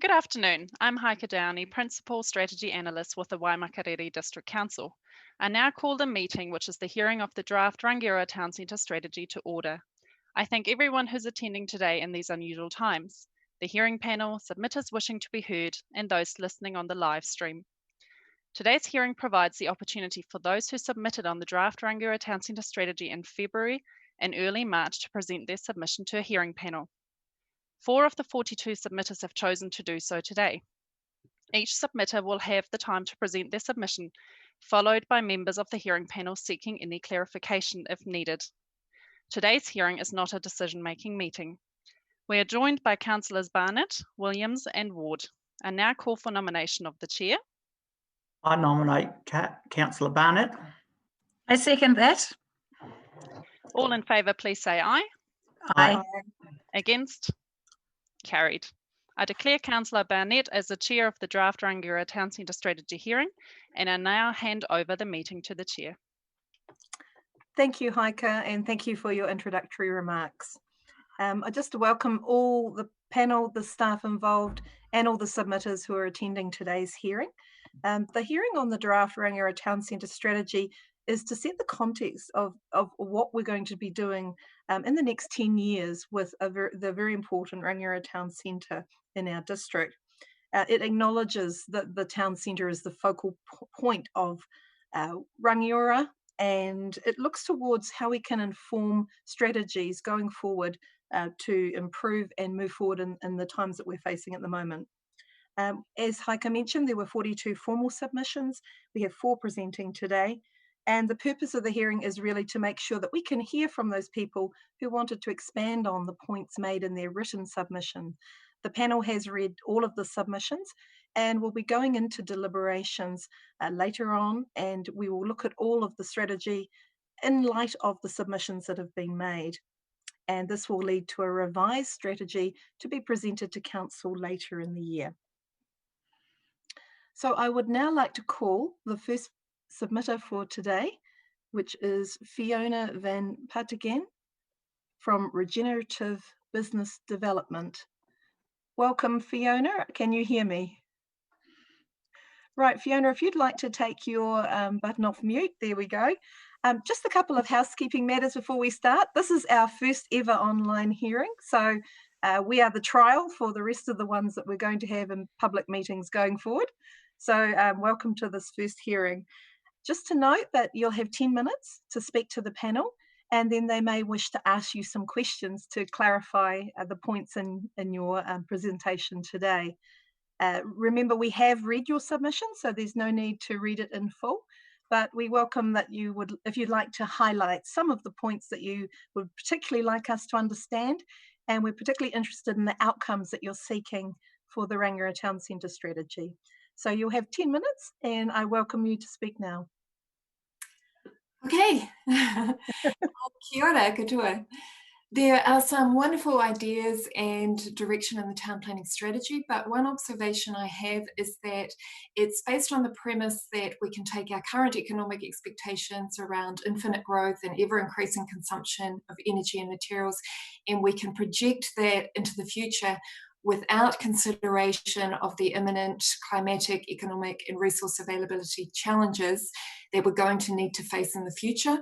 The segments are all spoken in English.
Good afternoon. I'm Heike Downey, Principal Strategy Analyst with the Waimakariri District Council. I now call the meeting, which is the hearing of the draft Rangiora Town Centre strategy, to order. I thank everyone who's attending today in these unusual times, the hearing panel, submitters wishing to be heard, and those listening on the live stream. Today's hearing provides the opportunity for those who submitted on the draft Rangiora Town Centre strategy in February and early March to present their submission to a hearing panel. 4 of the 42 submitters have chosen to do so today. Each submitter will have the time to present their submission, followed by members of the hearing panel seeking any clarification if needed. Today's hearing is not a decision-making meeting. We are joined by Councillors Barnett, Williams and Ward. I now call for nomination of the Chair. I nominate Councillor Barnett. I second that. All in favour, please say aye. Aye. Against? Carried. I declare Councillor Barnett as the Chair of the draft Rangiora Town Centre strategy hearing, and I now hand over the meeting to the Chair. Thank you, Heike, and thank you for your introductory remarks. I just welcome all the panel, the staff involved, and all the submitters who are attending today's hearing. The hearing on the draft Rangiora Town Centre strategy is to set the context of what we're going to be doing in the next 10 years with the very important Rangiora Town Centre in our district. It acknowledges that the town centre is the focal point of Rangiora, and it looks towards how we can inform strategies going forward to improve and move forward in the times that we're facing at the moment. As Heike mentioned, there were 42 formal submissions. We have 4 presenting today. And the purpose of the hearing is really to make sure that we can hear from those people who wanted to expand on the points made in their written submission. The panel has read all of the submissions and will be going into deliberations later on, and we will look at all of the strategy in light of the submissions that have been made. And this will lead to a revised strategy to be presented to Council later in the year. So I would now like to call the first submitter for today, which is Fiona van Pattegem from Regenerative Business Development. Welcome, Fiona. Can you hear me? Right, Fiona, if you'd like to take your button off mute, there we go. Just a couple of housekeeping matters before we start. This is our first ever online hearing, so we are the trial for the rest of the ones that we're going to have in public meetings going forward. So welcome to this first hearing. Just to note that you'll have 10 minutes to speak to the panel, and then they may wish to ask you some questions to clarify the points in your presentation today. Remember, we have read your submission, so there's no need to read it in full, but we welcome that you would, if you'd like to highlight some of the points that you would particularly like us to understand, and we're particularly interested in the outcomes that you're seeking for the Rangiora Town Centre strategy. So you'll have 10 minutes, and I welcome you to speak now. Okay. Kia ora, katoa. There are some wonderful ideas and direction in the town planning strategy, but one observation I have is that it's based on the premise that we can take our current economic expectations around infinite growth and ever-increasing consumption of energy and materials, and we can project that into the future without consideration of the imminent climatic, economic and resource availability challenges that we're going to need to face in the future.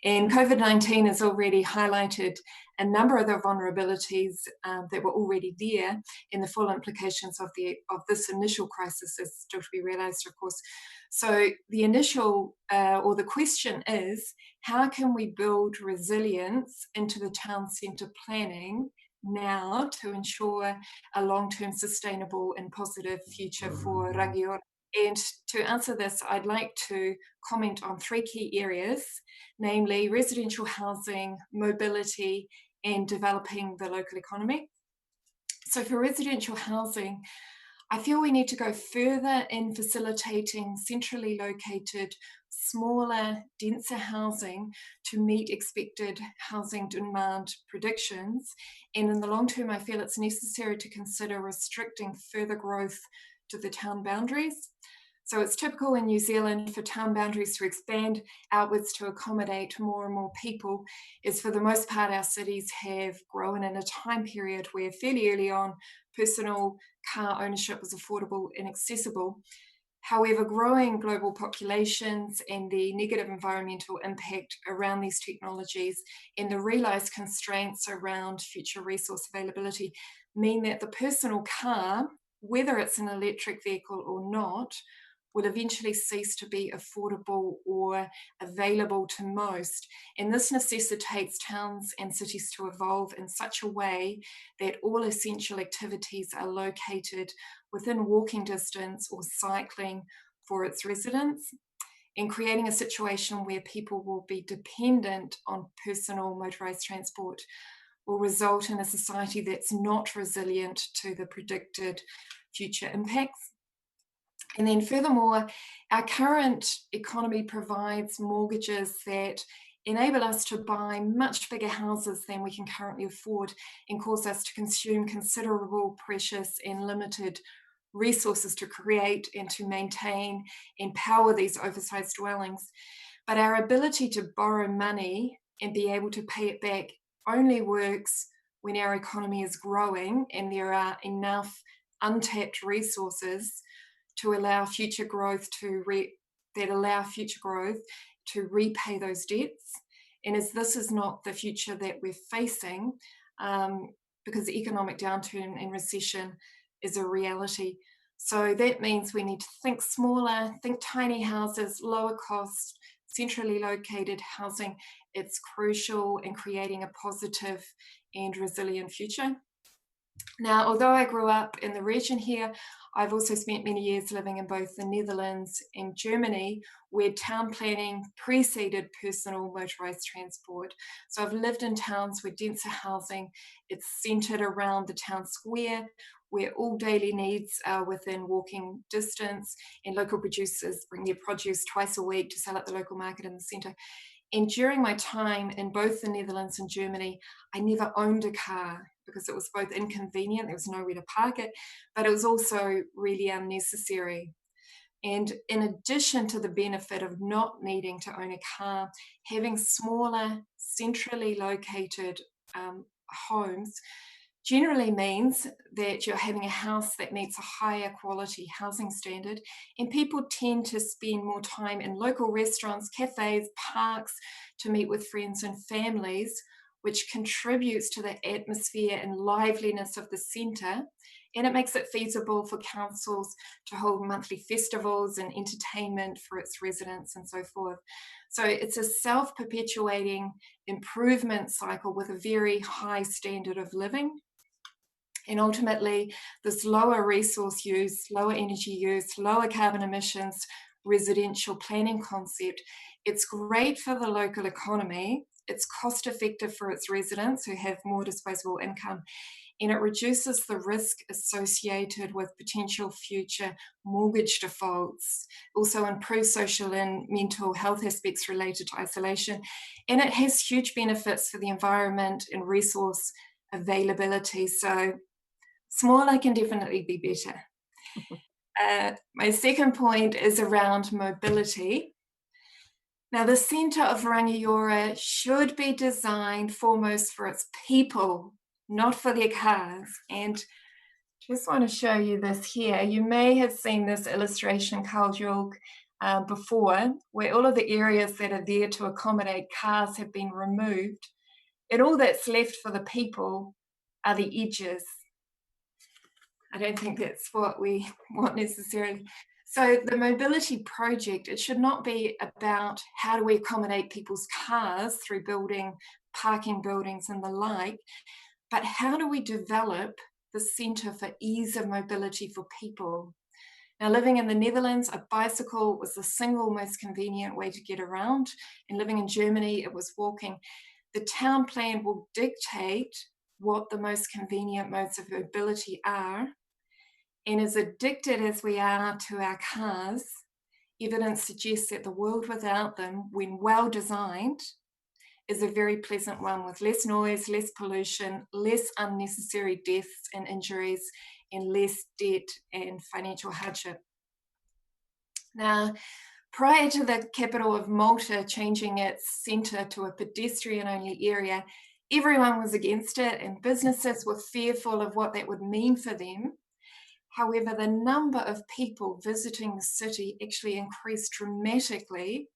And COVID-19 has already highlighted a number of the vulnerabilities that were already there in the full implications of this initial crisis is still to be realised, of course. So the initial or the question is, how can we build resilience into the town centre planning now to ensure a long-term sustainable and positive future for Rangiora? And to answer this, I'd like to comment on 3 key areas, namely residential housing, mobility, and developing the local economy. So for residential housing, I feel we need to go further in facilitating centrally located, smaller, denser housing to meet expected housing demand predictions. And in the long term, I feel it's necessary to consider restricting further growth to the town boundaries. So it's typical in New Zealand for town boundaries to expand outwards to accommodate more and more people, as for the most part our cities have grown in a time period where fairly early on personal car ownership was affordable and accessible. However, growing global populations and the negative environmental impact around these technologies and the realised constraints around future resource availability mean that the personal car, whether it's an electric vehicle or not, will eventually cease to be affordable or available to most. And this necessitates towns and cities to evolve in such a way that all essential activities are located within walking distance or cycling for its residents, and creating a situation where people will be dependent on personal motorised transport will result in a society that's not resilient to the predicted future impacts. And then furthermore, our current economy provides mortgages that enable us to buy much bigger houses than we can currently afford and cause us to consume considerable precious and limited resources to create and to maintain and power these oversized dwellings. But our ability to borrow money and be able to pay it back only works when our economy is growing and there are enough untapped resources to allow future growth to repay those debts. And as this is not the future that we're facing, because the economic downturn and recession is a reality. So that means we need to think smaller, think tiny houses, lower cost, centrally located housing. It's crucial in creating a positive and resilient future. Now, although I grew up in the region here, I've also spent many years living in both the Netherlands and Germany, where town planning preceded personal motorised transport. So I've lived in towns where denser housing, it's centred around the town square, where all daily needs are within walking distance, and local producers bring their produce twice a week to sell at the local market in the centre. And during my time in both the Netherlands and Germany, I never owned a car because it was both inconvenient, there was nowhere to park it, but it was also really unnecessary. And in addition to the benefit of not needing to own a car, having smaller, centrally located homes generally means that you're having a house that meets a higher quality housing standard, and people tend to spend more time in local restaurants, cafes, parks to meet with friends and families, which contributes to the atmosphere and liveliness of the centre, and it makes it feasible for councils to hold monthly festivals and entertainment for its residents and so forth. So it's a self-perpetuating improvement cycle with a very high standard of living. And ultimately, this lower resource use, lower energy use, lower carbon emissions, residential planning concept, it's great for the local economy, it's cost effective for its residents who have more disposable income, and it reduces the risk associated with potential future mortgage defaults, also improves social and mental health aspects related to isolation, and it has huge benefits for the environment and resource availability. So smaller can definitely be better. My second point is around mobility. Now, the centre of Rangiora should be designed foremost for its people, not for their cars. And just want to show you this here. You may have seen this illustration, Kaljulg, before, where all of the areas that are there to accommodate cars have been removed, and all that's left for the people are the edges. I don't think that's what we want necessarily. So the mobility project, it should not be about how do we accommodate people's cars through building parking buildings and the like, but how do we develop the centre for ease of mobility for people? Now, living in the Netherlands, a bicycle was the single most convenient way to get around, and living in Germany, it was walking. The town plan will dictate what the most convenient modes of mobility are. And as addicted as we are to our cars, evidence suggests that the world without them, when well designed, is a very pleasant one with less noise, less pollution, less unnecessary deaths and injuries, and less debt and financial hardship. Now, prior to the capital of Malta changing its centre to a pedestrian-only area, Everyone was against it, and businesses were fearful of what that would mean for them. However, the number of people visiting the city actually increased dramatically,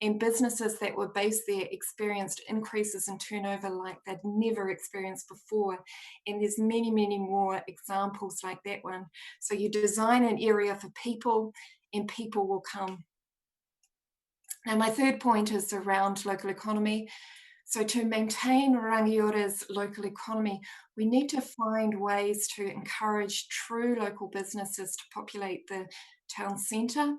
and businesses that were based there experienced increases in turnover like they'd never experienced before. And there's many, many more examples like that one. So you design an area for people, and people will come. Now, my third point is around local economy. So to maintain Rangiora's local economy, we need to find ways to encourage true local businesses to populate the town centre.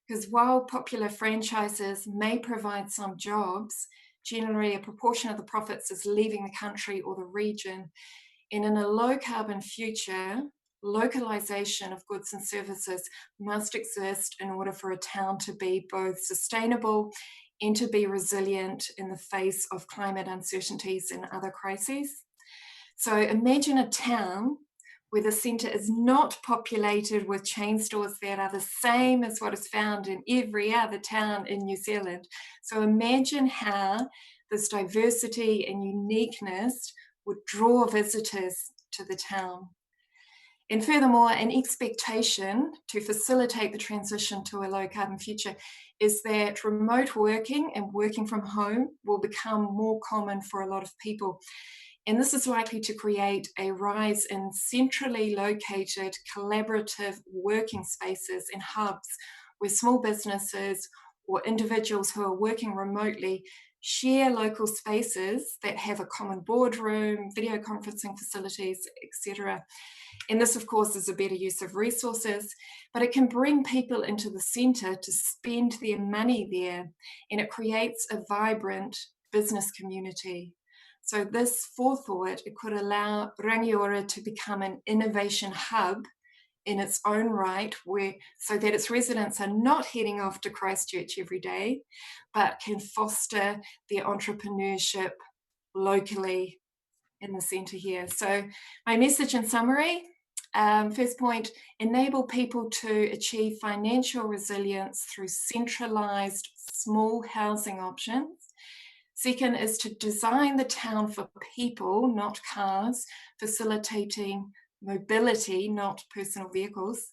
Because while popular franchises may provide some jobs, generally a proportion of the profits is leaving the country or the region. And in a low carbon future, localisation of goods and services must exist in order for a town to be both sustainable and to be resilient in the face of climate uncertainties and other crises. So imagine a town where the centre is not populated with chain stores that are the same as what is found in every other town in New Zealand. So imagine how this diversity and uniqueness would draw visitors to the town. And furthermore, an expectation to facilitate the transition to a low carbon future is that remote working and working from home will become more common for a lot of people. And this is likely to create a rise in centrally located collaborative working spaces and hubs where small businesses or individuals who are working remotely share local spaces that have a common boardroom, video conferencing facilities, etc. And this, of course, is a better use of resources, but it can bring people into the centre to spend their money there, and it creates a vibrant business community. So this forethought, it could allow Rangiora to become an innovation hub in its own right, so that its residents are not heading off to Christchurch every day, but can foster their entrepreneurship locally in the centre here. So my message in summary, first point, enable people to achieve financial resilience through centralised small housing options. Second is to design the town for people, not cars, facilitating mobility, not personal vehicles.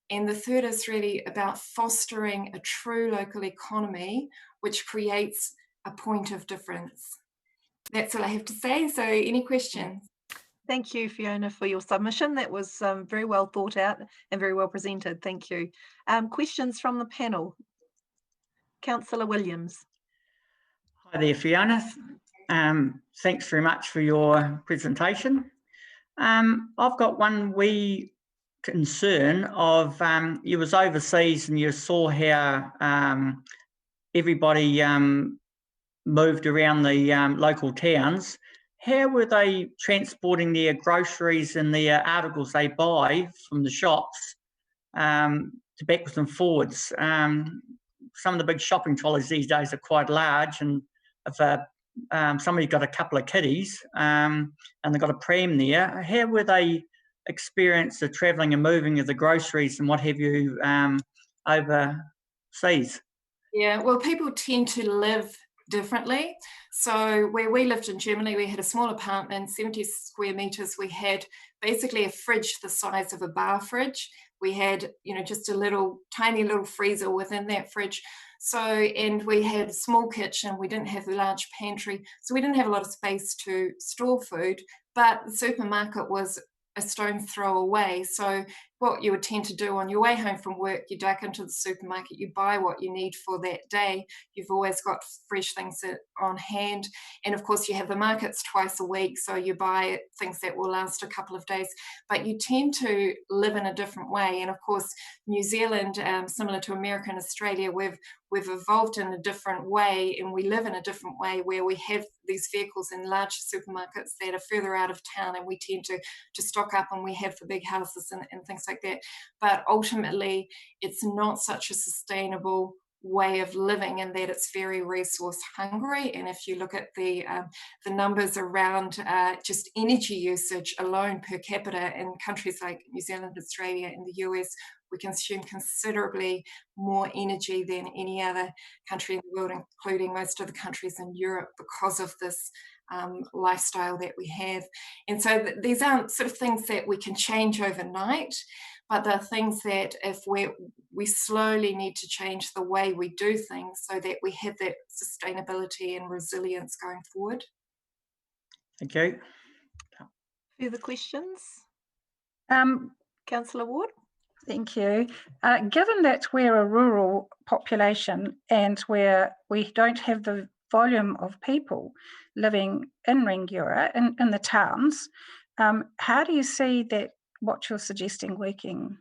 And the third is really about fostering a true local economy, which creates a point of difference. That's all I have to say. So any questions? Thank you, Fiona, for your submission. That was very well thought out and very well presented. Thank you. Questions from the panel? Councillor Williams. Hi there, Fiona. Thanks very much for your presentation. I've got one wee concern of you was overseas and you saw how everybody moved around the local towns. How were they transporting their groceries and their articles they buy from the shops to backwards and forwards? Some of the big shopping trolleys these days are quite large, and if somebody got a couple of kiddies and they've got a pram there, how were they experience the travelling and moving of the groceries and what have you overseas? Yeah, well, people tend to live differently. So where we lived in Germany, we had a small apartment, 70 square metres. We had basically a fridge the size of a bar fridge. We had, just a tiny little freezer within that fridge. So, and we had a small kitchen. We didn't have a large pantry. So we didn't have a lot of space to store food, but the supermarket was a stone's throw away. So what you would tend to do on your way home from work, you duck into the supermarket, you buy what you need for that day. You've always got fresh things on hand. And of course you have the markets twice a week, so you buy things that will last a couple of days, but you tend to live in a different way. And of course, New Zealand, similar to America and Australia, we've evolved in a different way, and we live in a different way where we have these vehicles in large supermarkets that are further out of town, and we tend to stock up, and we have the big houses and things like that. But ultimately, it's not such a sustainable way of living, and that it's very resource hungry. And if you look at the numbers around just energy usage alone per capita in countries like New Zealand, Australia, and the US, we consume considerably more energy than any other country in the world, including most of the countries in Europe, because of this lifestyle that we have. And so these aren't sort of things that we can change overnight, but they're things that if we slowly need to change the way we do things so that we have that sustainability and resilience going forward. Thank you. Further questions? Um, Councillor Ward? Thank you. Given that we're a rural population and where we don't have the volume of people living in Rangiora, in the towns, how do you see that what you're suggesting working?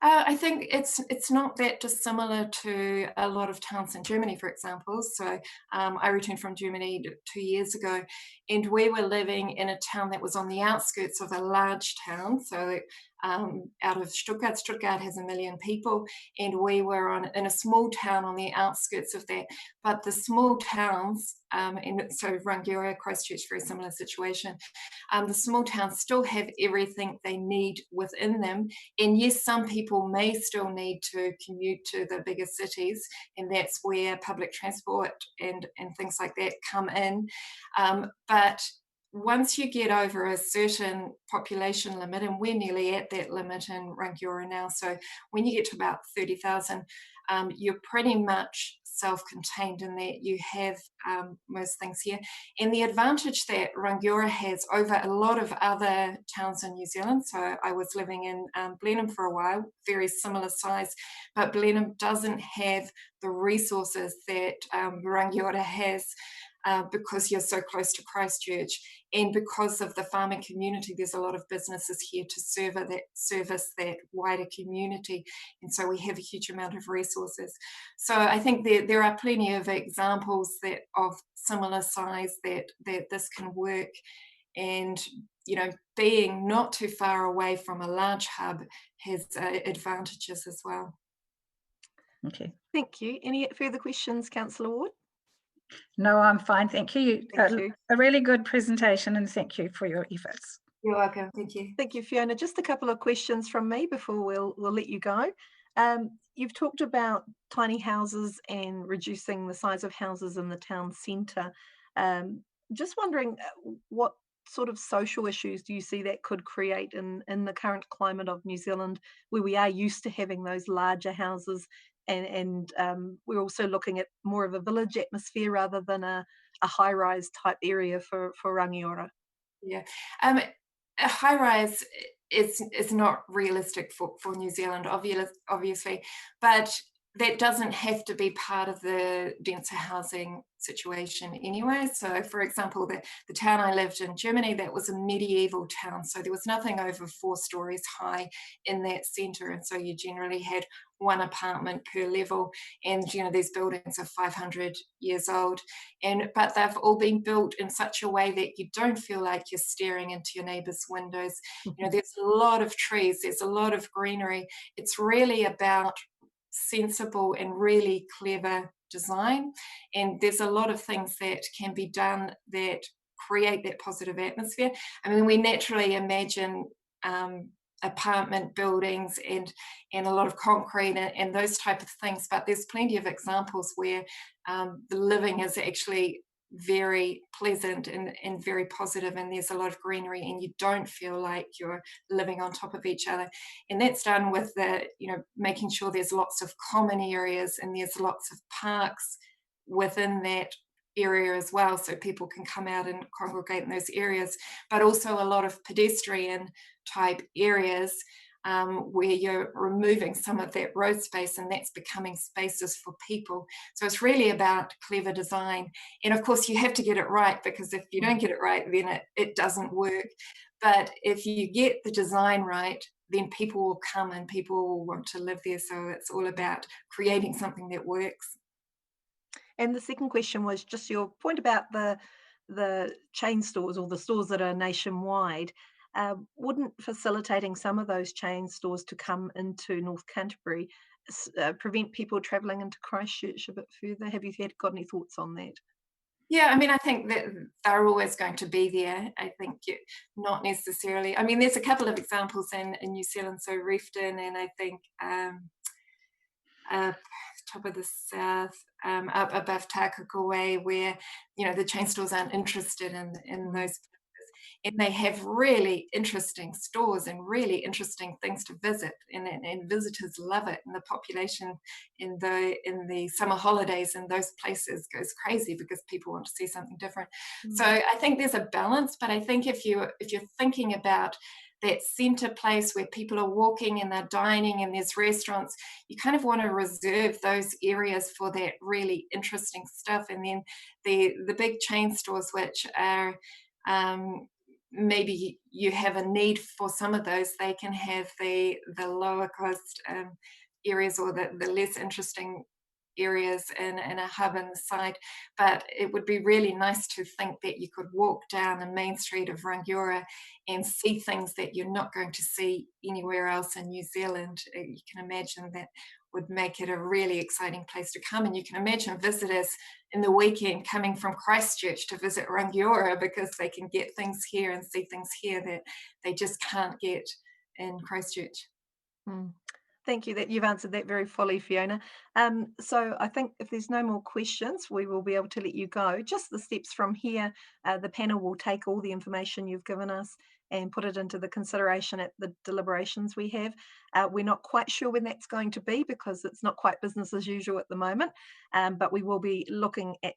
I think it's not that dissimilar to a lot of towns in Germany, for example. So I returned from Germany 2 years ago, and we were living in a town that was on the outskirts of a large town. So out of Stuttgart. Stuttgart has 1 million people, and we were in a small town on the outskirts of that. But the small towns, and so Rangiora, Christchurch, very similar situation. The small towns still have everything they need within them. And yes, some people may still need to commute to the bigger cities, and that's where public transport and things like that come in. But once you get over a certain population limit, and we're nearly at that limit in Rangiora now, so when you get to about 30,000, you're pretty much self-contained in that you have most things here. And the advantage that Rangiora has over a lot of other towns in New Zealand, so I was living in Blenheim for a while, very similar size, but Blenheim doesn't have the resources that Rangiora has. Because you're so close to Christchurch, and because of the farming community, there's a lot of businesses here to service that wider community, and so we have a huge amount of resources. So I think there are plenty of examples that of similar size that this can work, and being not too far away from a large hub has advantages as well. Okay. Thank you. Any further questions, Councillor Ward? No, I'm fine. Thank you. Thank you. A really good presentation, and thank you for your efforts. You're welcome. Thank you. Thank you, Fiona. Just a couple of questions from me before we'll let you go. You've talked about tiny houses and reducing the size of houses in the town centre. Just wondering what sort of social issues do you see that could create in the current climate of New Zealand, where we are used to having those larger houses, and we're also looking at more of a village atmosphere rather than a high-rise type area for Rangiora? Yeah, a high-rise is not realistic for New Zealand, obviously, but that doesn't have to be part of the denser housing situation anyway. So, for example, the town I lived in Germany, that was a medieval town, so there was nothing over 4 stories high in that centre, and so you generally had one apartment per level, and these buildings are 500 years old, but they've all been built in such a way that you don't feel like you're staring into your neighbour's windows. There's a lot of trees, there's a lot of greenery. It's really about sensible and really clever design, and there's a lot of things that can be done that create that positive atmosphere. I mean, we naturally imagine apartment buildings and a lot of concrete and those type of things, but there's plenty of examples where the living is actually very pleasant and very positive, and there's a lot of greenery, and you don't feel like you're living on top of each other. And that's done with making sure there's lots of common areas and there's lots of parks within that area as well, so people can come out and congregate in those areas, but also a lot of pedestrian type areas where you're removing some of that road space, and that's becoming spaces for people. So it's really about clever design, and of course you have to get it right, because if you don't get it right, then it doesn't work. But if you get the design right, then people will come and people will want to live there. So it's all about creating something that works. And the second question was just your point about the chain stores, or the stores that are nationwide. Wouldn't facilitating some of those chain stores to come into North Canterbury prevent people travelling into Christchurch a bit further? Have you got any thoughts on that? Yeah, I mean, I think that they're always going to be there. I think not necessarily. I mean, there's a couple of examples in New Zealand, so Reefton, and I think top of the south, up above Takaka Way, where the chain stores aren't interested in those. And they have really interesting stores and really interesting things to visit, and visitors love it. And the population in the summer holidays in those places goes crazy because people want to see something different. So I think there's a balance, but I think if you're thinking about that center place where people are walking and they're dining and there's restaurants, you kind of want to reserve those areas for that really interesting stuff. And then the big chain stores, which are maybe you have a need for some of those, they can have the lower cost areas or the less interesting areas in a hub in the side. But it would be really nice to think that you could walk down the main street of Rangiora and see things that you're not going to see anywhere else in New Zealand. You can imagine that would make it a really exciting place to come. And you can imagine visitors in the weekend coming from Christchurch to visit Rangiora because they can get things here and see things here that they just can't get in Christchurch. Thank you, that you've answered that very fully, Fiona. So I think if there's no more questions, we will be able to let you go. Just the steps from here, the panel will take all the information you've given us and put it into the consideration at the deliberations we have. We're not quite sure when that's going to be because it's not quite business as usual at the moment, but we will be looking at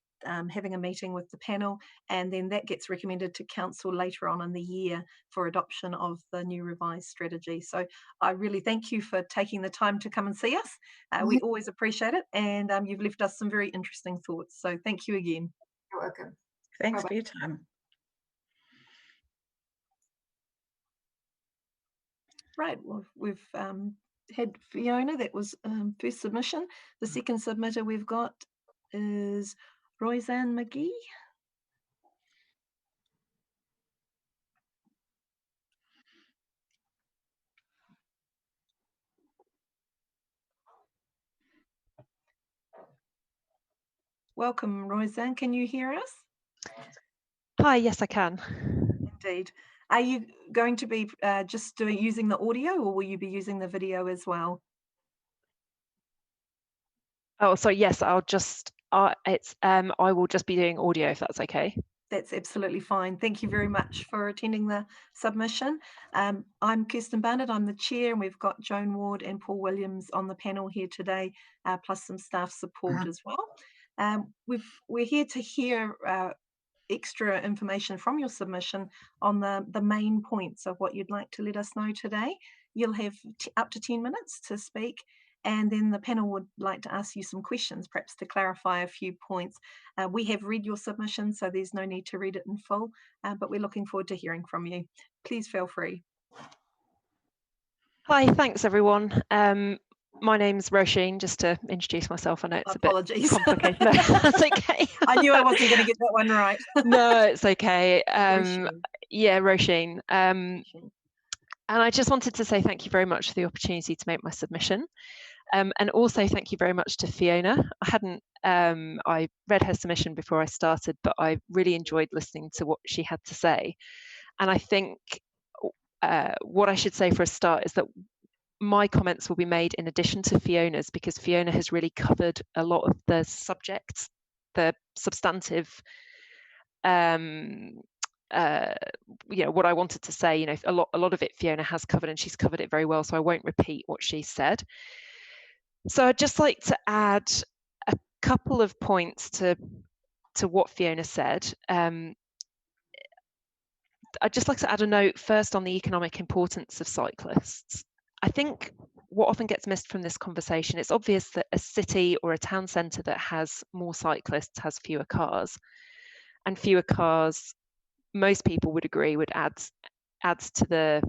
having a meeting with the panel, and then that gets recommended to council later on in the year for adoption of the new revised strategy. So I really thank you for taking the time to come and see us. We always appreciate it, and you've left us some very interesting thoughts. So thank you again. You're welcome. Thanks Bye-bye. for your time. Right, well, we've had Fiona, that was first submission. The second submitter we've got is Roseann Mcgee. Welcome, Roseann. Can you hear us? Hi, yes, I can. Indeed. Are you going to be just using the audio, or will you be using the video as well? Oh, sorry, yes, I will just be doing audio if that's okay. That's absolutely fine. Thank you very much for attending the submission. I'm Kirstyn Barnett, I'm the chair, and we've got Joan Ward and Paul Williams on the panel here today, plus some staff support as well. We're here to hear extra information from your submission on the main points of what you'd like to let us know today. You'll have up to 10 minutes to speak, and then the panel would like to ask you some questions, perhaps to clarify a few points. We have read your submission, so there's no need to read it in full, but we're looking forward to hearing from you. Please feel free. Hi, thanks everyone. My name's Roseann, just to introduce myself. I know it's Apologies. A bit complicated. No, that's okay. I knew I wasn't going to get that one right. No, it's okay. Roseann. Yeah, Roseann. And I just wanted to say thank you very much for the opportunity to make my submission. And also thank you very much to Fiona. I read her submission before I started, but I really enjoyed listening to what she had to say. And I think what I should say for a start is that my comments will be made in addition to Fiona's, because Fiona has really covered a lot of the subjects, the substantive, what I wanted to say. A lot of it Fiona has covered, and she's covered it very well, so I won't repeat what she said. So I'd just like to add a couple of points to what Fiona said. I'd just like to add a note first on the economic importance of cyclists. I think what often gets missed from this conversation, it's obvious that a city or a town centre that has more cyclists has fewer cars, and fewer cars, most people would agree, would add to the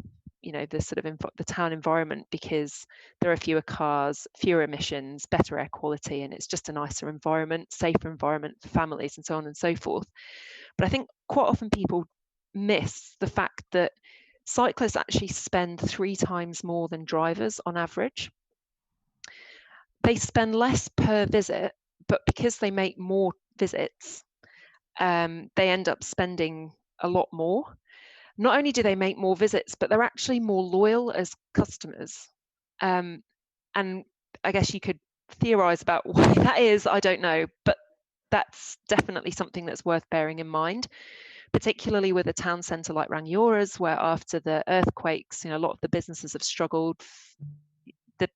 the sort of the town environment, because there are fewer cars, fewer emissions, better air quality, and it's just a nicer environment, safer environment for families, and so on and so forth. But I think quite often people miss the fact that cyclists actually spend 3 times more than drivers on average. They spend less per visit, but because they make more visits, they end up spending a lot more. Not only do they make more visits, but they're actually more loyal as customers. And I guess you could theorize about why that is, I don't know, but that's definitely something that's worth bearing in mind, particularly with a town centre like Rangiora's, where after the earthquakes, a lot of the businesses have struggled. The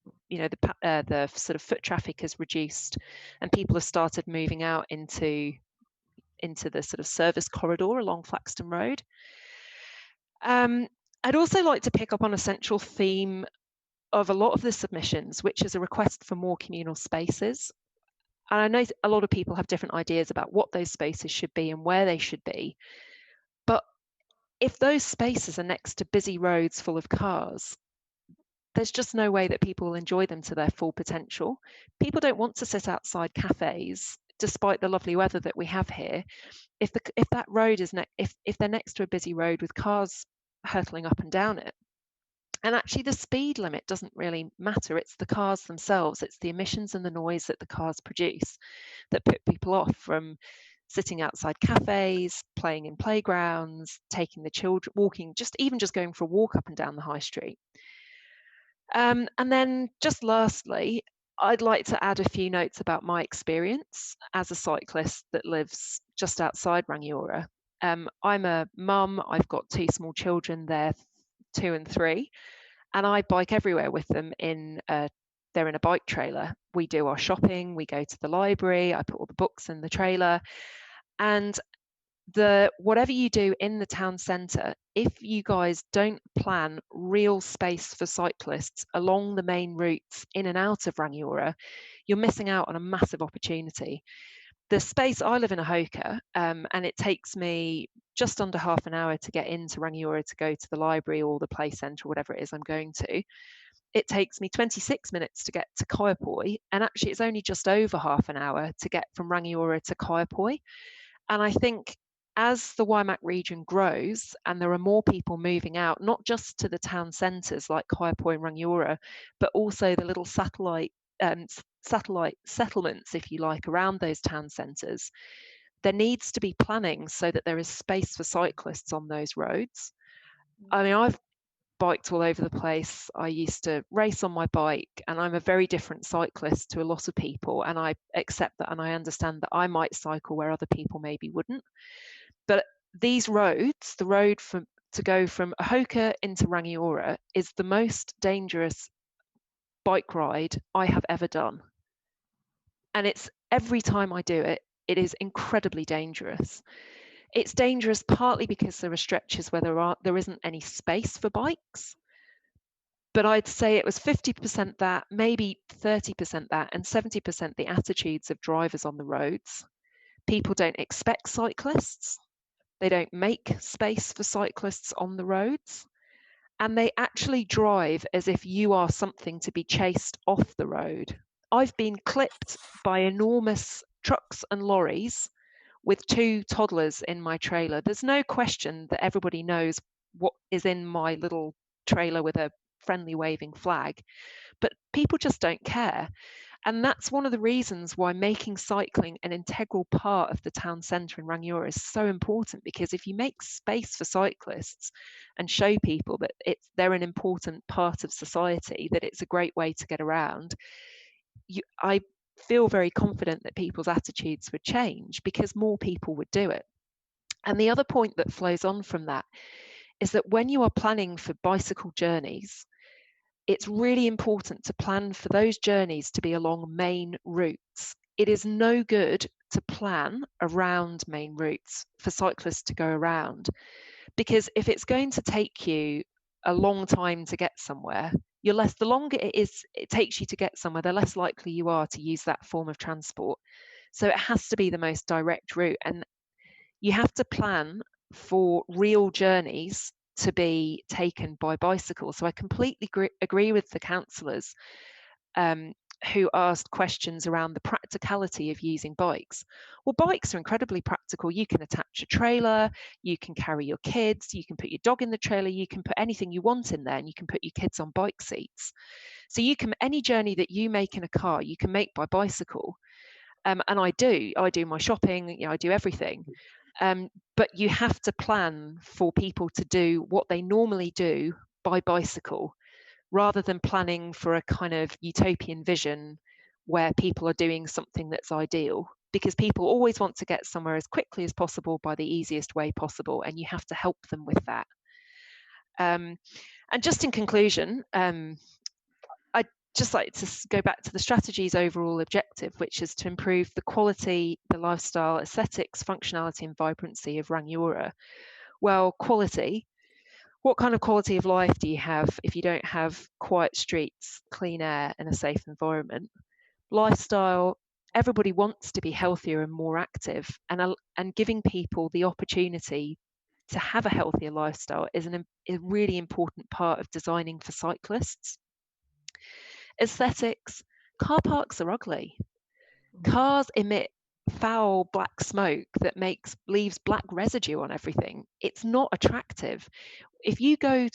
sort of foot traffic has reduced, and people have started moving out into the sort of service corridor along Flaxton Road. I'd also like to pick up on a central theme of a lot of the submissions, which is a request for more communal spaces. And I know a lot of people have different ideas about what those spaces should be and where they should be. But if those spaces are next to busy roads full of cars, there's just no way that people will enjoy them to their full potential. People don't want to sit outside cafes, despite the lovely weather that we have here. If that road is if they're next to a busy road with cars hurtling up and down it, and actually the speed limit doesn't really matter. It's the cars themselves. It's the emissions and the noise that the cars produce that put people off from sitting outside cafes, playing in playgrounds, taking the children, walking, just going for a walk up and down the high street. And then just lastly, I'd like to add a few notes about my experience as a cyclist that lives just outside Rangiora. I'm a mum, I've got 2 small children, they're 2 and 3, and I bike everywhere with them they're in a bike trailer. We do our shopping, we go to the library, I put all the books in the trailer, and whatever you do in the town centre, if you guys don't plan real space for cyclists along the main routes in and out of Rangiora, you're missing out on a massive opportunity. The space, I live in a hoka, and it takes me just under half an hour to get into Rangiora to go to the library or the play centre, whatever it is I'm going to. It takes me 26 minutes to get to Kaiapoi, and actually it's only just over half an hour to get from Rangiora to Kaiapoi. And I think as the Waimak region grows and there are more people moving out, not just to the town centres like Kaiapoi and Rangiora, but also the little satellite settlements, if you like, around those town centres, there needs to be planning so that there is space for cyclists on those roads. I mean, I've biked all over the place. I used to race on my bike, and I'm a very different cyclist to a lot of people, and I accept that, and I understand that I might cycle where other people maybe wouldn't. But these roads, the road to go from Ahoka into Rangiora is the most dangerous bike ride I have ever done. And it's every time I do it, it is incredibly dangerous. It's dangerous partly because there are stretches where there isn't any space for bikes. But I'd say it was 50% that, maybe 30% that, and 70% the attitudes of drivers on the roads. People don't expect cyclists. They don't make space for cyclists on the roads. And they actually drive as if you are something to be chased off the road. I've been clipped by enormous trucks and lorries with 2 toddlers in my trailer. There's no question that everybody knows what is in my little trailer with a friendly waving flag, but people just don't care. And that's one of the reasons why making cycling an integral part of the town centre in Rangiora is so important, because if you make space for cyclists and show people that they're an important part of society, that it's a great way to get around, I feel very confident that people's attitudes would change because more people would do it. And the other point that flows on from that is that when you are planning for bicycle journeys, it's really important to plan for those journeys to be along main routes. It is no good to plan around main routes for cyclists to go around, because if it's going to take you a long time to get somewhere, the longer it takes you to get somewhere, the less likely you are to use that form of transport. So it has to be the most direct route, and you have to plan for real journeys to be taken by bicycle. So I completely agree with the councillors who asked questions around the practicality of using bikes. Well, bikes are incredibly practical. You can attach a trailer, you can carry your kids, you can put your dog in the trailer, you can put anything you want in there, and you can put your kids on bike seats. So any journey that you make in a car, you can make by bicycle. And I do my shopping, I do everything. But you have to plan for people to do what they normally do by bicycle, rather than planning for a kind of utopian vision where people are doing something that's ideal, because people always want to get somewhere as quickly as possible by the easiest way possible, and you have to help them with that. And just in conclusion, I'd just like to go back to the strategy's overall objective, which is to improve the quality, the lifestyle, aesthetics, functionality and vibrancy of Rangiora. Well, quality. What kind of quality of life do you have if you don't have quiet streets, clean air and a safe environment? Lifestyle, everybody wants to be healthier and more active, and giving people the opportunity to have a healthier lifestyle is a really important part of designing for cyclists. Aesthetics, car parks are ugly. Cars emit foul black smoke that leaves black residue on everything. It's not attractive. If you go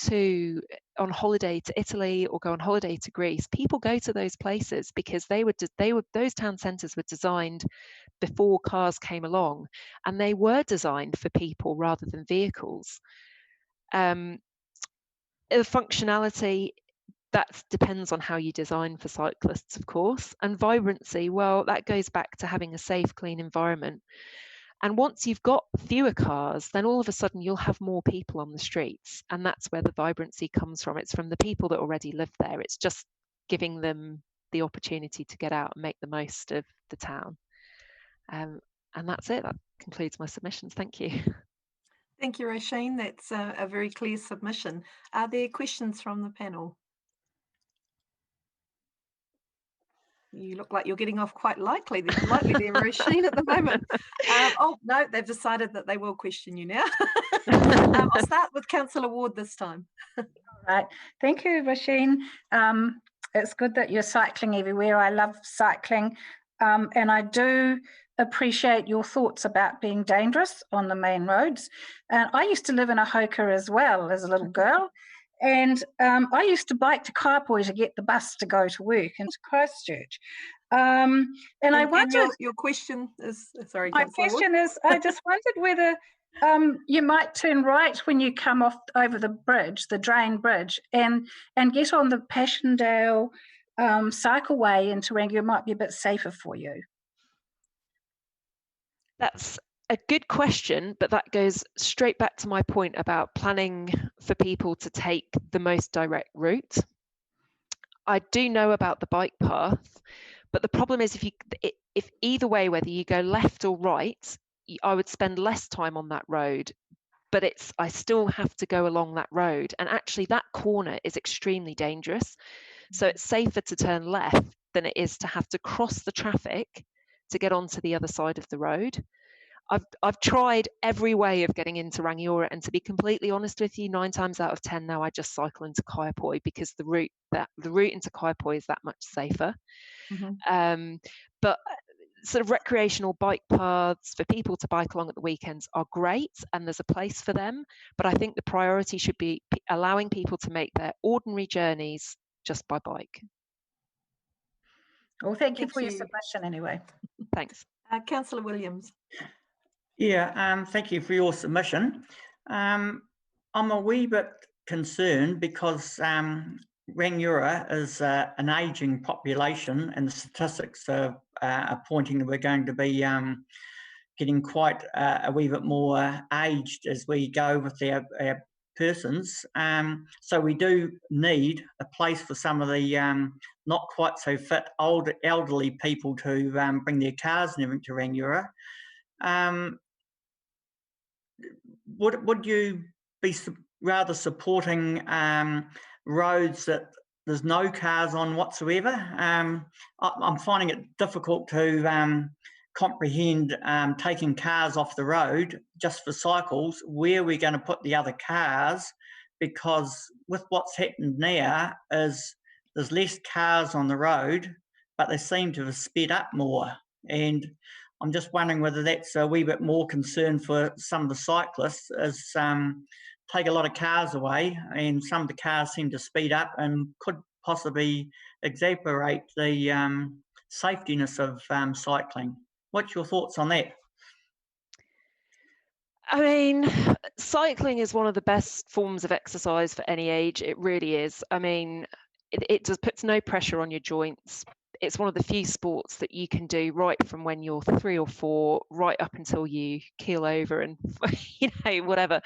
on holiday to Italy or go on holiday to Greece, people go to those places because those town centres were designed before cars came along, and they were designed for people rather than vehicles. The functionality, that depends on how you design for cyclists, of course. And vibrancy, well, that goes back to having a safe, clean environment. And once you've got fewer cars, then all of a sudden you'll have more people on the streets. And that's where the vibrancy comes from. It's from the people that already live there. It's just giving them the opportunity to get out and make the most of the town. And that's it. That concludes my submissions. Thank you. Thank you, Roseann. That's a very clear submission. Are there questions from the panel? You look like you're getting off quite lightly there, Roseann, at the moment. Oh, no, they've decided that they will question you now. I'll start with Councillor Ward this time. All right. Thank you, Roseann. It's good that you're cycling everywhere. I love cycling. And I do appreciate your thoughts about being dangerous on the main roads. And I used to live in a hoka as well as a little girl. And I used to bike to Kaipoi to get the bus to go to work into Christchurch. And I wondered... Your question is... Sorry, my question is, I just wondered whether you might turn right when you come off over the bridge, the Drain Bridge, and get on the Passchendaele cycleway into Rangiora. Might be a bit safer for you. That's a good question, but that goes straight back to my point about planning for people to take the most direct route. I do know about the bike path, but the problem is if either way, whether you go left or right, I would spend less time on that road, but I still have to go along that road. And actually that corner is extremely dangerous. So it's safer to turn left than it is to have to cross the traffic to get onto the other side of the road. I've tried every way of getting into Rangiora, and to be completely honest with you, 9 times out of 10 now I just cycle into Kaipoi because the route into Kaipoi is that much safer. Mm-hmm. But sort of recreational bike paths for people to bike along at the weekends are great, and there's a place for them. But I think the priority should be allowing people to make their ordinary journeys just by bike. Well, thank you for your submission anyway. Thanks. Councillor Williams. Yeah, thank you for your submission. I'm a wee bit concerned because Rangiora is an ageing population, and the statistics are pointing that we're going to be getting quite a wee bit more aged as we go with our persons. So we do need a place for some of the not quite so fit elderly people to bring their cars and everything to Rangiora. Would you be rather supporting roads that there's no cars on whatsoever? I'm finding it difficult to comprehend taking cars off the road just for cycles. Where are we going to put the other cars? Because with what's happened now is there's less cars on the road, but they seem to have sped up more. And I'm just wondering whether that's a wee bit more concern for some of the cyclists, is take a lot of cars away, and some of the cars seem to speed up and could possibly exacerbate the safetiness of cycling. What's your thoughts on that? I mean, cycling is one of the best forms of exercise for any age. It really is. I mean, it just puts no pressure on your joints. It's one of the few sports that you can do right from when you're 3 or 4, right up until you keel over and whatever.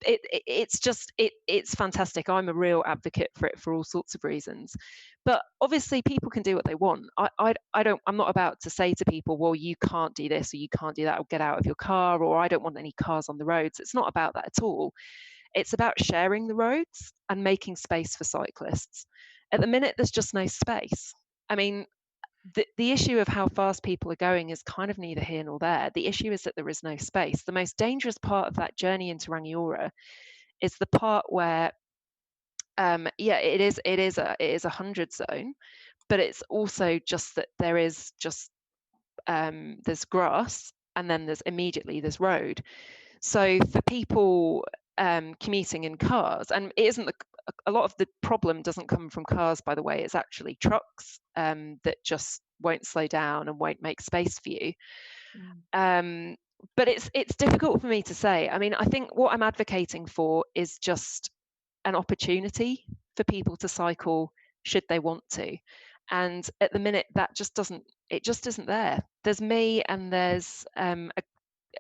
It's fantastic. I'm a real advocate for it for all sorts of reasons. But obviously, people can do what they want. I'm not about to say to people, well, you can't do this or you can't do that, or get out of your car, or I don't want any cars on the roads. It's not about that at all. It's about sharing the roads and making space for cyclists. At the minute, there's just no space. I mean, the issue of how fast people are going is kind of neither here nor there. The issue is that there is no space. The most dangerous part of that journey into Rangiora is the part where, it is a 100 zone, but it's also just that there is just there's grass, and then there's road. So for people commuting in cars, and it isn't a lot of the problem doesn't come from cars, by the way. It's actually trucks that just won't slow down and won't make space for you. But it's difficult for me to say. I mean, I think what I'm advocating for is just an opportunity for people to cycle should they want to. And at the minute, that just isn't there. There's me, and there's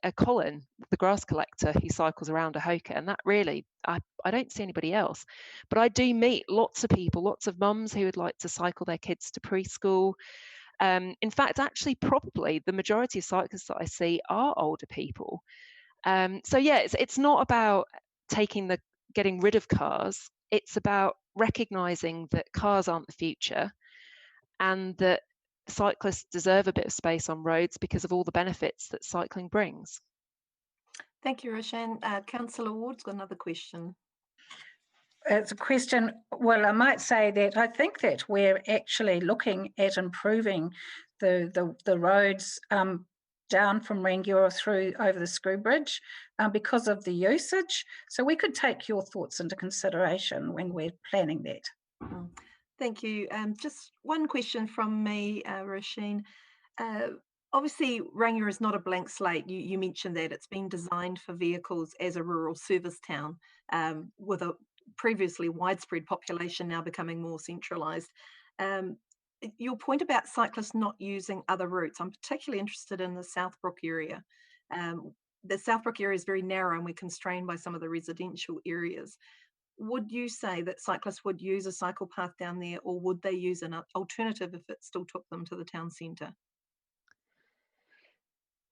a Colin, the grass collector, who cycles around a Hoka, and that really, I don't see anybody else. But I do meet lots of people, lots of mums who would like to cycle their kids to preschool. In fact, actually, probably the majority of cyclists that I see are older people. So yeah, it's not about getting rid of cars. It's about recognizing that cars aren't the future, and that cyclists deserve a bit of space on roads because of all the benefits that cycling brings. Thank you, Roseann. Councillor Ward's got another question. It's a question, well, I might say that I think that we're actually looking at improving the roads down from Rangiora through over the Screw Bridge because of the usage. So we could take your thoughts into consideration when we're planning that. Thank you. Just one question from me, Roseann. Obviously, Rangiora is not a blank slate. You mentioned that it's been designed for vehicles as a rural service town with a previously widespread population now becoming more centralised. Your point about cyclists not using other routes, I'm particularly interested in the Southbrook area. The Southbrook area is very narrow, and we're constrained by some of the residential areas. Would you say that cyclists would use a cycle path down there, or would they use an alternative if it still took them to the town centre?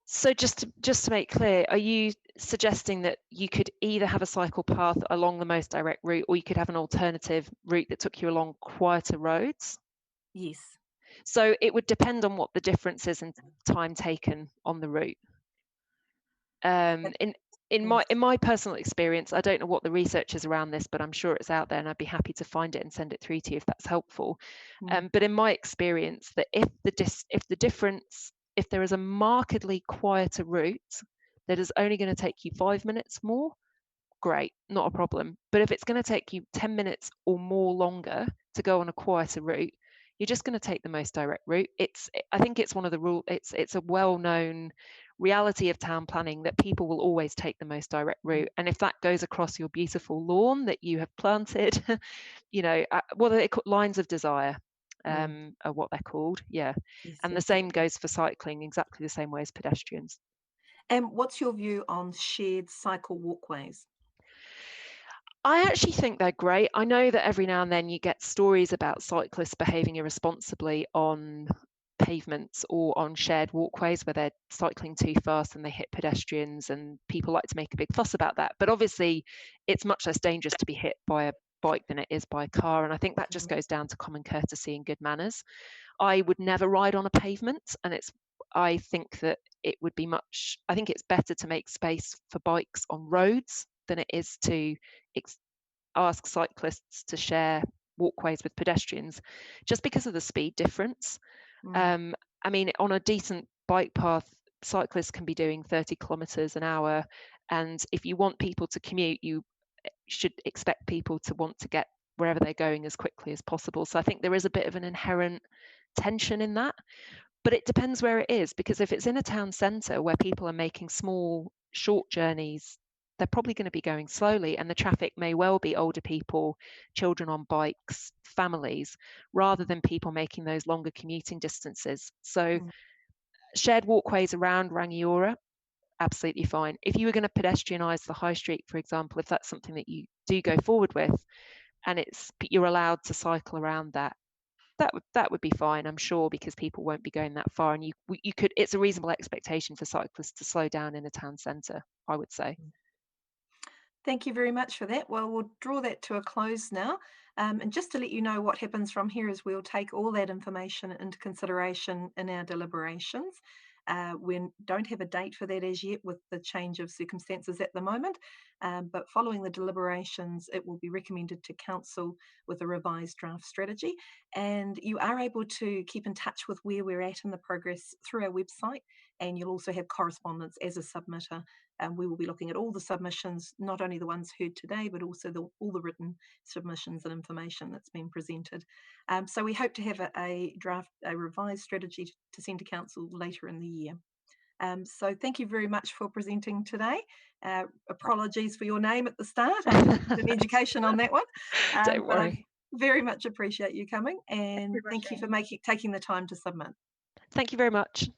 So just to make clear, are you suggesting that you could either have a cycle path along the most direct route, or you could have an alternative route that took you along quieter roads? Yes. So it would depend on what the difference is in time taken on the route. In my personal experience, I don't know what the research is around this, but I'm sure it's out there, and I'd be happy to find it and send it through to you if that's helpful. But in my experience, that if there is a markedly quieter route that is only going to take you 5 minutes more, great, not a problem. But if it's going to take you 10 minutes or more longer to go on a quieter route, you're just going to take the most direct route. I think it's one of the rules. It's a well-known reality of town planning that people will always take the most direct route. And if that goes across your beautiful lawn that you have planted, what are they called? Lines of desire. Are what they're called. Yeah. Yes, and the same goes for cycling, exactly the same way as pedestrians. And what's your view on shared cycle walkways? I actually think they're great. I know that every now and then you get stories about cyclists behaving irresponsibly on pavements or on shared walkways where they're cycling too fast and they hit pedestrians, and people like to make a big fuss about that. But obviously, it's much less dangerous to be hit by a bike than it is by a car, and I think that just goes down to common courtesy and good manners. I would never ride on a pavement, and I think that I think it's better to make space for bikes on roads than it is to ask cyclists to share walkways with pedestrians, just because of the speed difference. I mean, on a decent bike path, cyclists can be doing 30 kilometers an hour, and if you want people to commute, you should expect people to want to get wherever they're going as quickly as possible. So I think there is a bit of an inherent tension in that. But it depends where it is, because if it's in a town centre where people are making small, short journeys, they're probably going to be going slowly, and the traffic may well be older people, children on bikes, families, rather than people making those longer commuting distances. So shared walkways around Rangiora, absolutely fine. If you were going to pedestrianise the high street, for example, if that's something that you do go forward with, and you're allowed to cycle around that would be fine, I'm sure, because people won't be going that far, and you could, it's a reasonable expectation for cyclists to slow down in a town centre, I would say. Thank you very much for that. Well, we'll draw that to a close now. And just to let you know what happens from here is we'll take all that information into consideration in our deliberations. We don't have a date for that as yet with the change of circumstances at the moment, but following the deliberations, it will be recommended to Council with a revised draft strategy. And you are able to keep in touch with where we're at in the progress through our website, and you'll also have correspondence as a submitter. We will be looking at all the submissions, not only the ones heard today, but also all the written submissions and information that's been presented. So we hope to have a revised strategy to send to Council later in the year. So thank you very much for presenting today. Apologies for your name at the start. I did an education on that one. Don't worry. I very much appreciate you coming, and thank you for taking the time to submit. Thank you very much.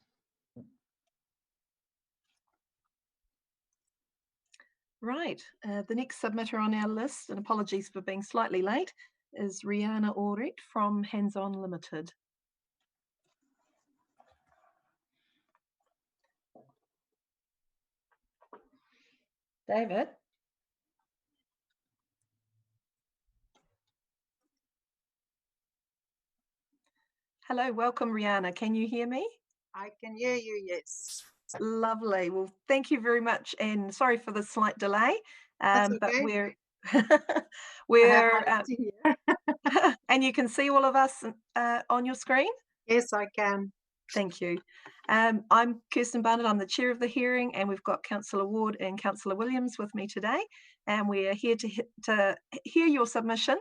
Right, the next submitter on our list, and apologies for being slightly late, is Rihanna Auret from Hands On Limited. David? Hello, welcome Rihanna. Can you hear me? I can hear you, yes. Lovely. Well, thank you very much, and sorry for the slight delay. That's okay. But we're and you can see all of us on your screen? Yes, I can. Thank you. I'm Kirstyn Barnett. I'm the chair of the hearing, and we've got Councillor Ward and Councillor Williams with me today, and we are here to hear your submission.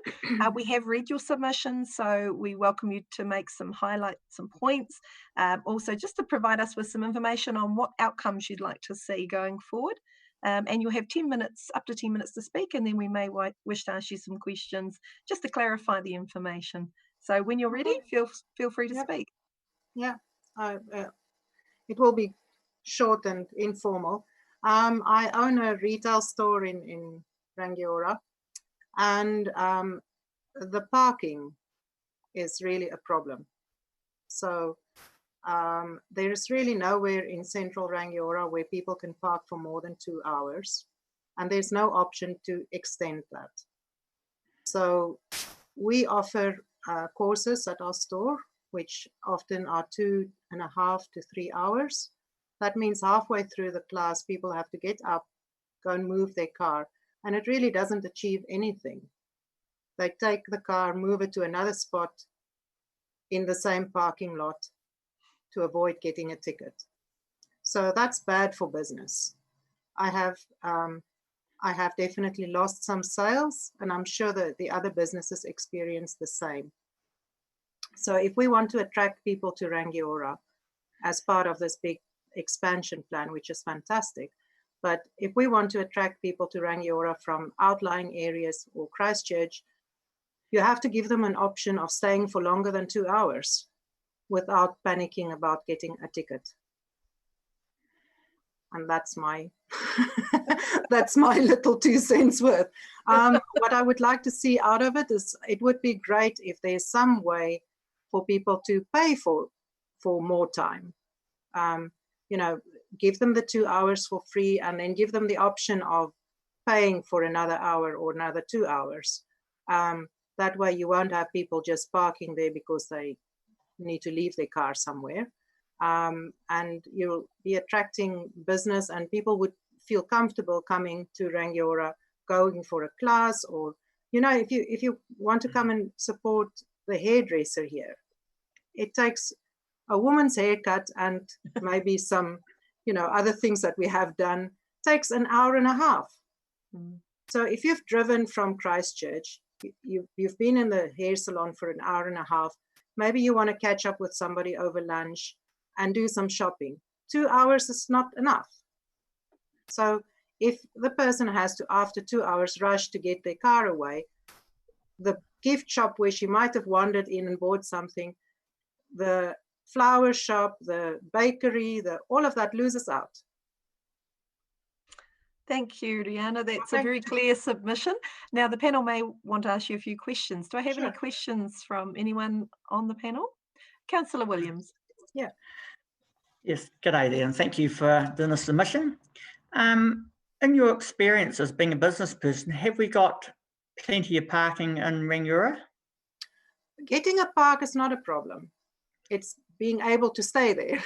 We have read your submission, so we welcome you to make some highlights, some points, also just to provide us with some information on what outcomes you'd like to see going forward. And you'll have 10 minutes, up to 10 minutes to speak, and then we may wish to ask you some questions just to clarify the information. So when you're ready, feel free to speak. Yeah. It will be short and informal. I own a retail store in Rangiora, and the parking is really a problem. So there is really nowhere in central Rangiora where people can park for more than 2 hours, and there's no option to extend that. So we offer courses at our store, which often are 2.5 to 3 hours. That means halfway through the class, people have to get up, go and move their car, and it really doesn't achieve anything. They take the car, move it to another spot in the same parking lot to avoid getting a ticket. So that's bad for business. I have definitely lost some sales, and I'm sure that the other businesses experience the same. So if we want to attract people to Rangiora as part of this big expansion plan, which is fantastic, but if we want to attract people to Rangiora from outlying areas or Christchurch, you have to give them an option of staying for longer than 2 hours without panicking about getting a ticket. And that's my that's my little 2 cents worth. What I would like to see out of it is, it would be great if there's some way for people to pay for more time. You know, give them the 2 hours for free, and then give them the option of paying for another hour or another 2 hours. That way you won't have people just parking there because they need to leave their car somewhere. And you'll be attracting business, and people would feel comfortable coming to Rangiora, going for a class, or, you know, if you want to come and support the hairdresser here, it takes a woman's haircut and maybe some, you know, other things that we have done, takes an hour and a half. So if you've driven from Christchurch, you've been in the hair salon for an hour and a half, maybe you want to catch up with somebody over lunch and do some shopping. 2 hours is not enough. So if the person has to, after 2 hours, rush to get their car away, the gift shop where she might have wandered in and bought something, the flower shop, the bakery, all of that loses out. Thank you, Rihanna. That's a very clear submission. Now, the panel may want to ask you a few questions. Do I have any questions from anyone on the panel? Councillor Williams. Yeah. Yes, g'day there, and thank you for doing the submission. In your experience as being a business person, have we got plenty of parking in Rangiora? Getting a park is not a problem. It's being able to stay there.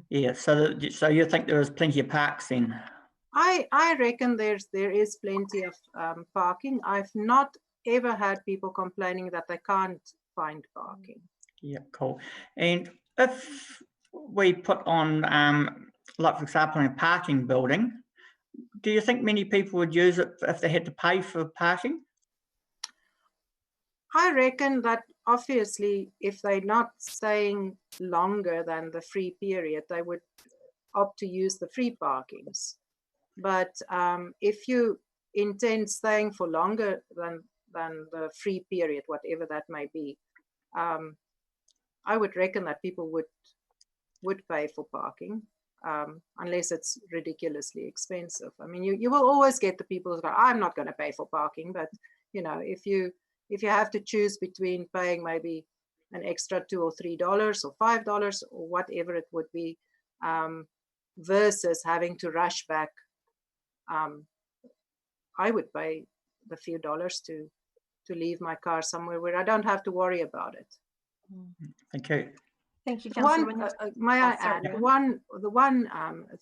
Yeah, so you think there is plenty of parks then? I reckon there is plenty of parking. I've not ever had people complaining that they can't find parking. Yeah, cool. And if we put on, like for example, in a parking building, do you think many people would use it if they had to pay for parking? I reckon that obviously if they're not staying longer than the free period, they would opt to use the free parkings. But if you intend staying for longer than the free period, whatever that may be, I would reckon that people would pay for parking, unless it's ridiculously expensive. I mean, you will always get the people who go, I'm not going to pay for parking. But you know, if you have to choose between paying maybe an extra $2 or $3 or $5 or whatever it would be, versus having to rush back, I would pay the few dollars to leave my car somewhere where I don't have to worry about it. Thank you. Thank you, Councillor. May I add, the one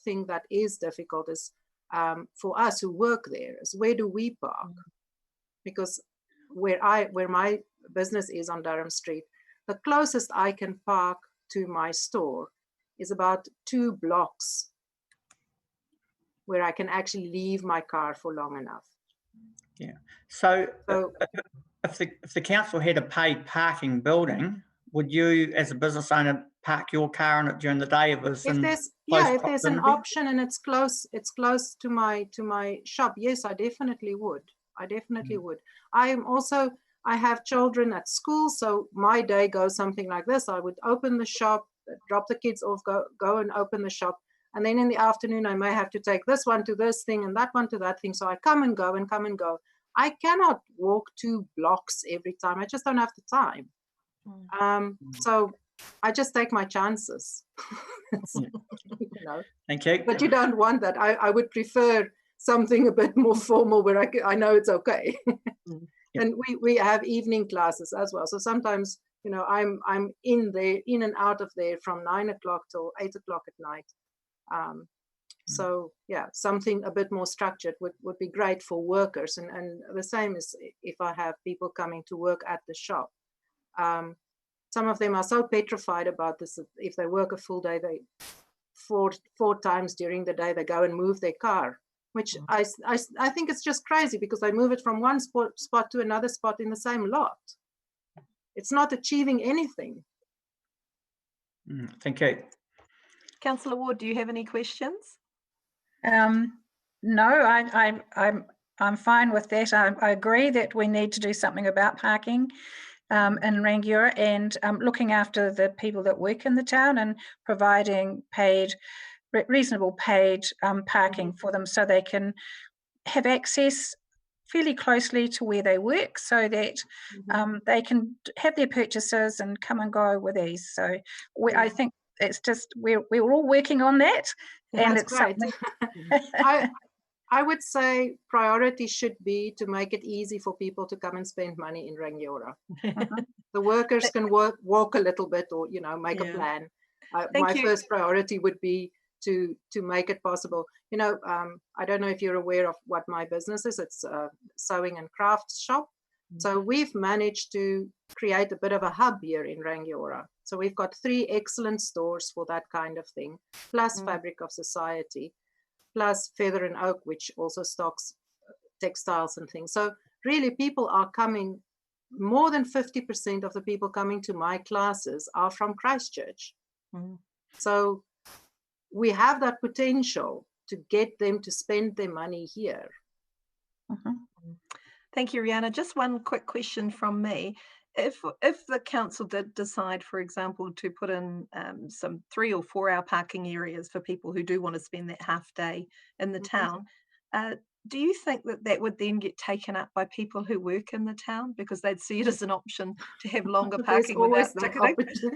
thing that is difficult is for us who work there is where do we park? Because where my business is on Durham Street, the closest I can park to my store is about 2 blocks where I can actually leave my car for long enough. Yeah. So if the council had a paid parking building, would you, as a business owner, park your car in it during the day if it was in close proximity? If there's an option and it's close to my shop, yes, I definitely would. I definitely would. I have children at school, so my day goes something like this. I would open the shop, drop the kids off, go and open the shop. And then in the afternoon, I may have to take this one to this thing and that one to that thing. So I come and go and come and go. I cannot walk 2 blocks every time. I just don't have the time. So I just take my chances. You know. Thank you. But you don't want that. I would prefer something a bit more formal where I know it's okay. Yep. And we have evening classes as well. So sometimes, you know, I'm in and out of there from 9 o'clock till 8 o'clock at night. So yeah, something a bit more structured would be great for workers. And the same as if I have people coming to work at the shop. Some of them are so petrified about this. If they work a full day, they four times during the day, they go and move their car, which I think it's just crazy because they move it from one spot to another spot in the same lot. It's not achieving anything. Thank you. Councillor Ward, do you have any questions? No, I'm fine with that. I agree that we need to do something about parking in Rangiora and looking after the people that work in the town and providing reasonable paid parking for them so they can have access fairly closely to where they work so that they can have their purchases and come and go with ease. So I think it's just we're all working on that. And that's it's great. something I would say priority should be to make it easy for people to come and spend money in Rangiora. The workers can walk a little bit or, you know, make a plan. My first priority would be to make it possible. You know, I don't know if you're aware of what my business is. It's a sewing and crafts shop. So we've managed to create a bit of a hub here in Rangiora. So we've got 3 excellent stores for that kind of thing, plus Fabric of Society, plus Feather and Oak, which also stocks textiles and things. So really people are coming more than 50% of the people coming to my classes are from Christchurch. So we have that potential to get them to spend their money here. Thank you, Rihanna. Just one quick question from me. If the council did decide, for example, to put in some 3 or 4 hour parking areas for people who do want to spend that half day in the town, do you think that that would then get taken up by people who work in the town because they'd see it as an option to have longer parking without ticketing?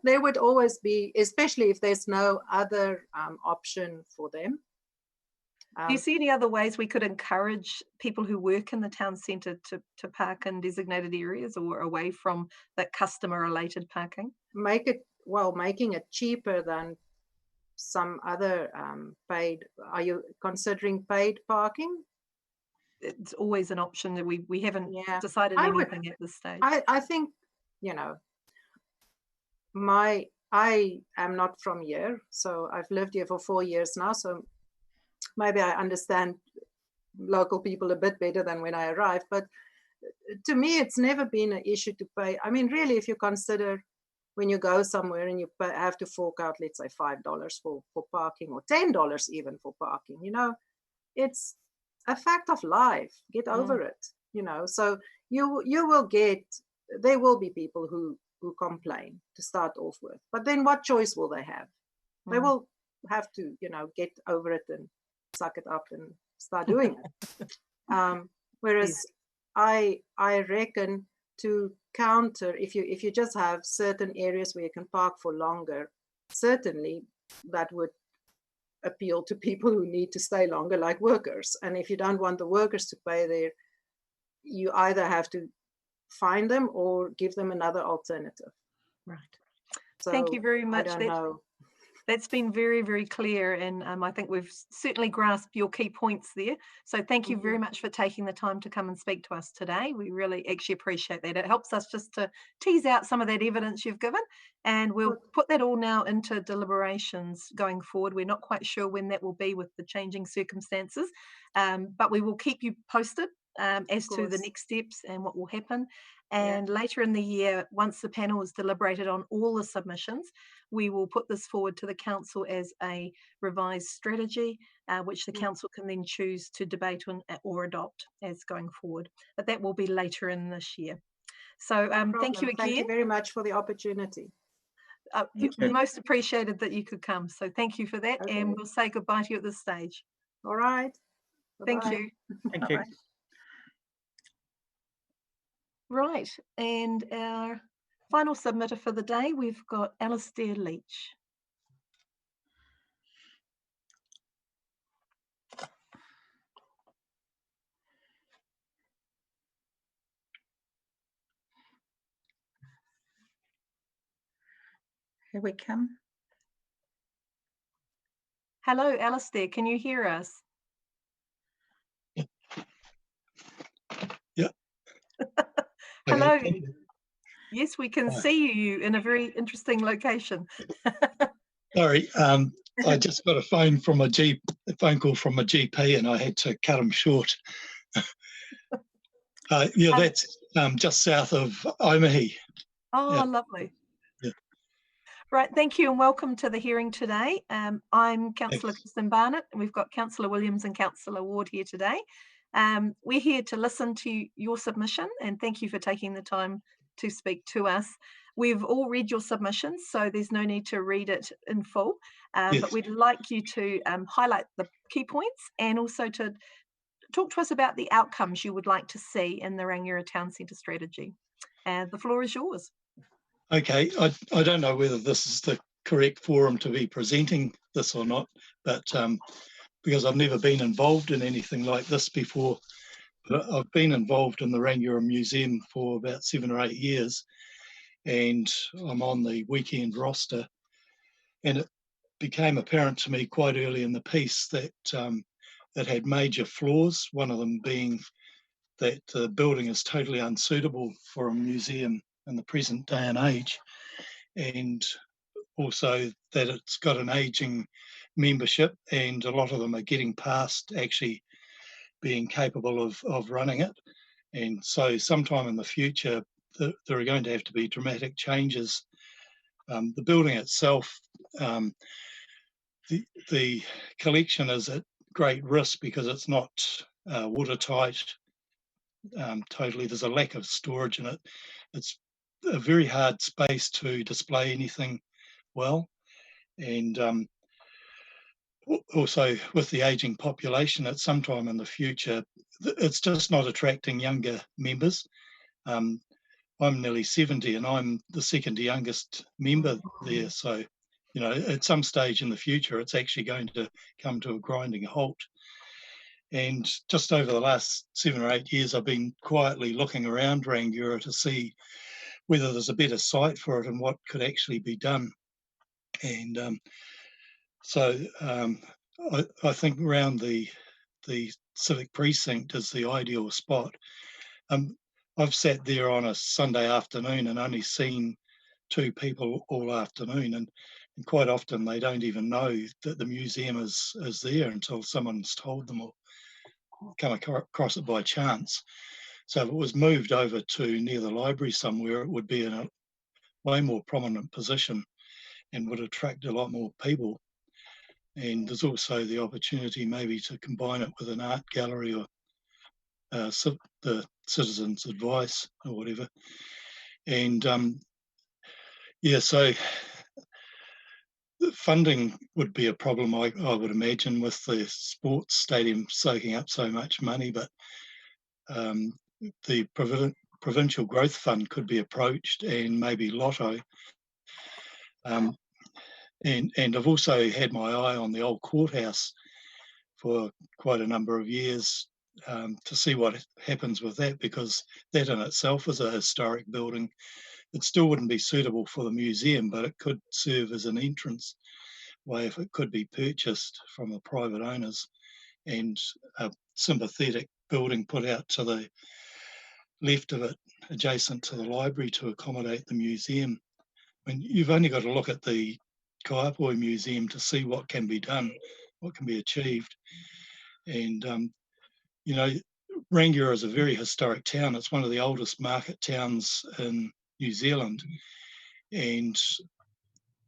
There would always be, especially if there's no other option for them. Do you see any other ways we could encourage people who work in the town centre to park in designated areas or away from that customer-related parking? Making it cheaper than some other paid. Are you considering paid parking? It's always an option that we haven't decided anything at this stage. I think, I am not from here, so I've lived here for 4 years now, so maybe I understand local people a bit better than when I arrived, but to me, it's never been an issue to pay. I mean, really, if you consider when you go somewhere and you have to fork out, let's say $5 for parking or $10 even for parking, it's a fact of life. Get over it, so there will be people who complain to start off with, but then what choice will they have? They will have to, get over it and suck it up and start doing it. Whereas I reckon to counter, if you just have certain areas where you can park for longer, certainly that would appeal to people who need to stay longer, like workers. And if you don't want the workers to pay there, you either have to find them or give them another alternative. Right. So, thank you very much. I don't know. That's been very, very clear, and I think we've certainly grasped your key points there. So thank you very much for taking the time to come and speak to us today. We really actually appreciate that. It helps us just to tease out some of that evidence you've given, and we'll put that all now into deliberations going forward. We're not quite sure when that will be with the changing circumstances, but we will keep you posted as to the next steps and what will happen. And later in the year, once the panel has deliberated on all the submissions, we will put this forward to the council as a revised strategy, which the council can then choose to debate on or adopt as going forward. But that will be later in this year. So thank you again. Thank you very much for the opportunity. You're most appreciated that you could come. So thank you for that. Okay. And we'll say goodbye to you at this stage. All right. Thank you. Thank you. Right, and our final submitter for the day, we've got Alistair Leach. Here we come. Hello, Alistair, can you hear us? Yeah. Hello. Okay. Yes, we can see you in a very interesting location. Sorry, I just got a phone call from a GP, and I had to cut him short. That's just south of Omahi. Oh, lovely. Yeah. Right, thank you and welcome to the hearing today. I'm Councillor Kirstyn Barnett, and we've got Councillor Williams and Councillor Ward here today. We're here to listen to your submission, and thank you for taking the time to speak to us. We've all read your submissions, so there's no need to read it in full, but we'd like you to highlight the key points and also to talk to us about the outcomes you would like to see in the Rangiora Town Centre strategy. The floor is yours. Okay, I don't know whether this is the correct forum to be presenting this or not, but because I've never been involved in anything like this before. But I've been involved in the Rangiora Museum for about 7 or 8 years, and I'm on the weekend roster. And it became apparent to me quite early in the piece that it had major flaws, one of them being that the building is totally unsuitable for a museum in the present day and age, and also that it's got an ageing membership, and a lot of them are getting past actually being capable of running it. And so sometime in the future, there are going to have to be dramatic changes. The building itself, the collection is at great risk because it's not watertight totally. There's a lack of storage in it. It's a very hard space to display anything well. And also with the aging population at some time in the future, it's just not attracting younger members. I'm nearly 70 and I'm the second youngest member there. So, you know, at some stage in the future, it's actually going to come to a grinding halt. And just over the last 7 or 8 years, I've been quietly looking around Rangiora to see whether there's a better site for it and what could actually be done. And I think around the civic precinct is the ideal spot. I've sat there on a Sunday afternoon and only seen 2 people all afternoon, and quite often they don't even know that the museum is there until someone's told them or come across it by chance. So if it was moved over to near the library somewhere, it would be in a way more prominent position and would attract a lot more people. And there's also the opportunity maybe to combine it with an art gallery or the Citizens' Advice or whatever. And yeah, so funding would be a problem, I would imagine, with the sports stadium soaking up so much money, but the Provincial Growth Fund could be approached, and maybe Lotto. And I've also had my eye on the old courthouse for quite a number of years to see what happens with that, because that in itself is a historic building. It still wouldn't be suitable for the museum, but it could serve as an entrance way if it could be purchased from the private owners, and a sympathetic building put out to the left of it, adjacent to the library, to accommodate the museum. I mean, you've only got to look at the Kaiapoi Museum to see what can be done, what can be achieved. And, you know, Rangiora is a very historic town. It's one of the oldest market towns in New Zealand. And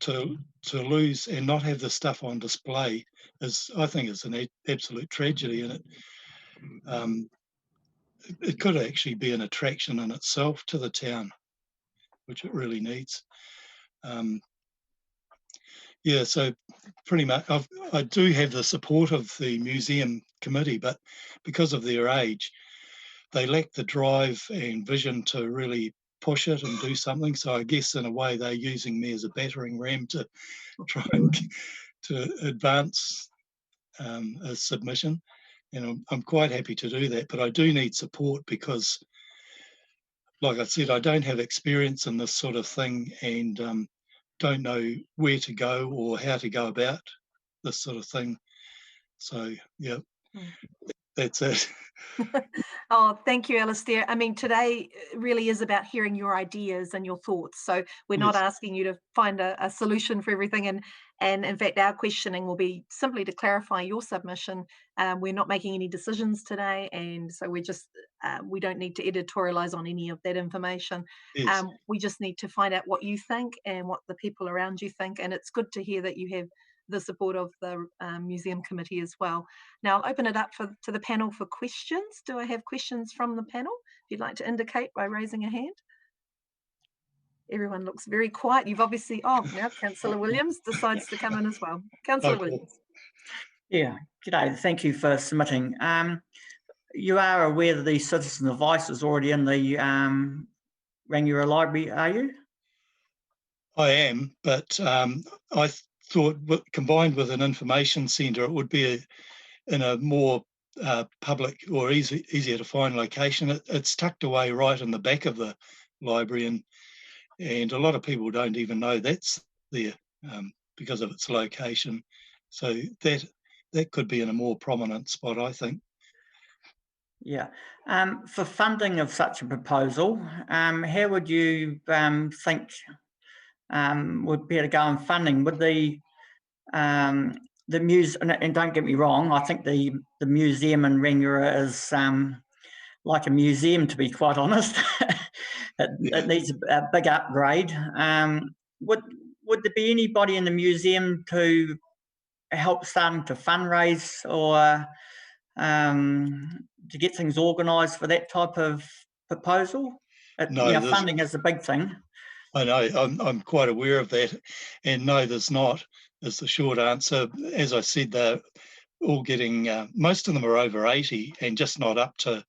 to lose and not have the stuff on display is, I think, is an absolute tragedy. And it could actually be an attraction in itself to the town, which it really needs. Yeah, so pretty much I do have the support of the museum committee, but because of their age, they lack the drive and vision to really push it and do something. So I guess in a way they're using me as a battering ram to try and to advance a submission. And I'm quite happy to do that, but I do need support because, like I said, I don't have experience in this sort of thing, and don't know where to go or how to go about this sort of thing. So, yeah, that's it. Oh, thank you, Alistair. I mean, today really is about hearing your ideas and your thoughts. So we're not asking you to find a solution for everything. And in fact, our questioning will be simply to clarify your submission. We're not making any decisions today. And so we're just, we don't need to editorialize on any of that information. Yes. We just need to find out what you think and what the people around you think. And it's good to hear that you have the support of the museum committee as well. Now I'll open it up to the panel for questions. Do I have questions from the panel? If you'd like to indicate by raising a hand. Everyone looks very quiet. You've obviously, oh, now Councillor Williams decides to come in as well. Councillor Williams. Yeah, g'day. Thank you for submitting. You are aware that the Citizens' Advice is already in the Rangiora Library, are you? I am, but I thought combined with an information centre, it would be in a more public or easier to find location. It's tucked away right in the back of the library, and a lot of people don't even know that's there because of its location. So that could be in a more prominent spot, I think. Yeah. For funding of such a proposal, how would you think would be able to go on funding? Would the museum, and don't get me wrong, I think the museum in Rangiora is like a museum, to be quite honest. It needs a big upgrade. Would there be anybody in the museum to help starting to fundraise or to get things organised for that type of proposal? No, funding is a big thing. I know, I'm quite aware of that, and no, there's not, is the short answer. As I said, they're all getting, most of them are over 80 and just not up to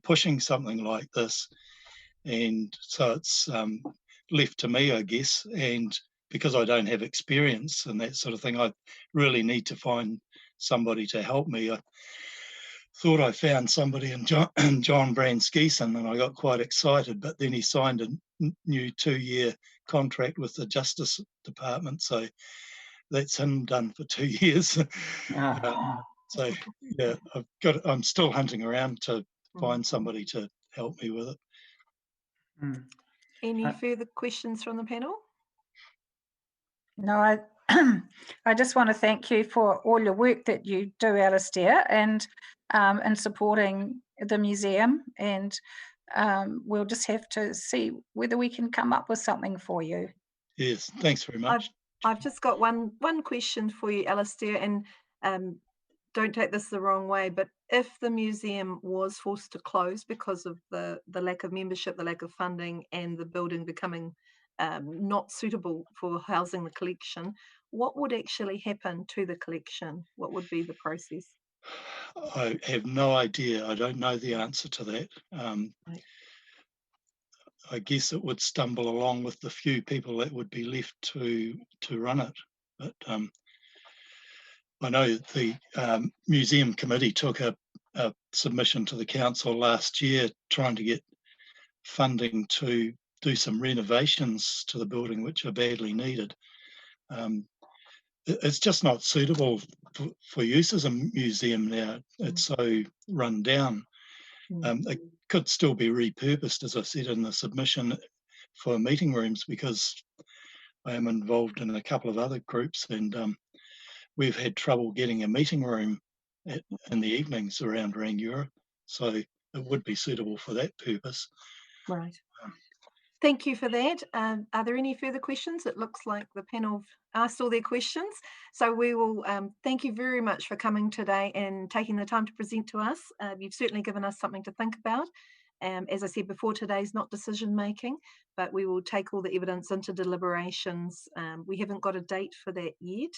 pushing something like this. And so it's left to me, I guess, and because I don't have experience and that sort of thing, I really need to find somebody to help me. I thought I found somebody in John Branskeeson, and I got quite excited, but then he signed a new 2-year contract with the Justice Department, so that's him done for 2 years. So yeah, I'm still hunting around to find somebody to help me with it. Any further questions from the panel? No, I just want to thank you for all your work that you do, Alistair, and in supporting the museum. And we'll just have to see whether we can come up with something for you. Yes, thanks very much. I've just got one question for you, Alistair, and don't take this the wrong way, but if the museum was forced to close because of the lack of membership, the lack of funding, and the building becoming not suitable for housing the collection, what would actually happen to the collection? What would be the process? I have no idea. I don't know the answer to that. Right. I guess it would stumble along with the few people that would be left to run it. But I know the museum committee took a submission to the council last year trying to get funding to do some renovations to the building, which are badly needed. It's just not suitable for use as a museum now. It's so run down. It could still be repurposed, as I said in the submission, for meeting rooms, because I am involved in a couple of other groups, and we've had trouble getting a meeting room in the evenings around Rangiora, so it would be suitable for that purpose. Right. Thank you for that. Are there any further questions? It looks like the panel have asked all their questions. So we will thank you very much for coming today and taking the time to present to us. You've certainly given us something to think about. As I said before, today's not decision making, but we will take all the evidence into deliberations. We haven't got a date for that yet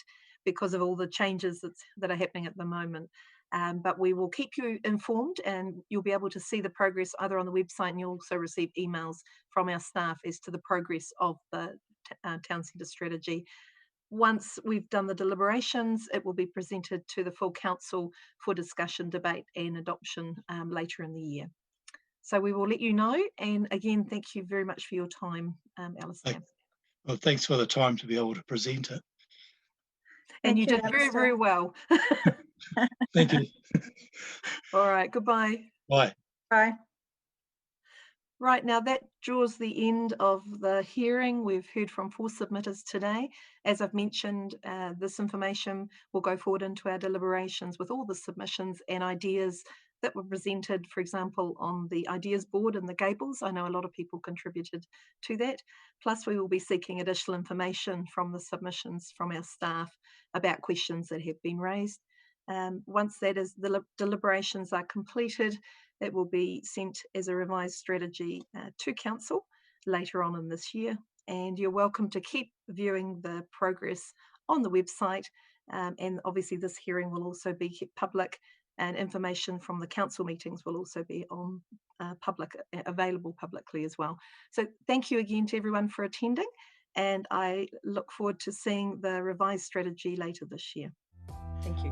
because of all the changes that are happening at the moment. But we will keep you informed, and you'll be able to see the progress either on the website, and you'll also receive emails from our staff as to the progress of the town centre strategy. Once we've done the deliberations, it will be presented to the full council for discussion, debate and adoption later in the year. So we will let you know, and again, thank you very much for your time, Alistair. Well, thanks for the time to be able to present it. And you did very, very well. Thank you. All right, goodbye. Bye. Bye. Right, now that draws the end of the hearing. We've heard from 4 submitters today. As I've mentioned, this information will go forward into our deliberations with all the submissions and ideas that were presented, for example, on the ideas board in the Gables. I know a lot of people contributed to that. Plus, we will be seeking additional information from the submissions from our staff about questions that have been raised. Once the deliberations are completed, it will be sent as a revised strategy to council later on in this year. And you're welcome to keep viewing the progress on the website. And obviously this hearing will also be kept public, and information from the council meetings will also be on available publicly as well. So thank you again to everyone for attending, and I look forward to seeing the revised strategy later this year. Thank you.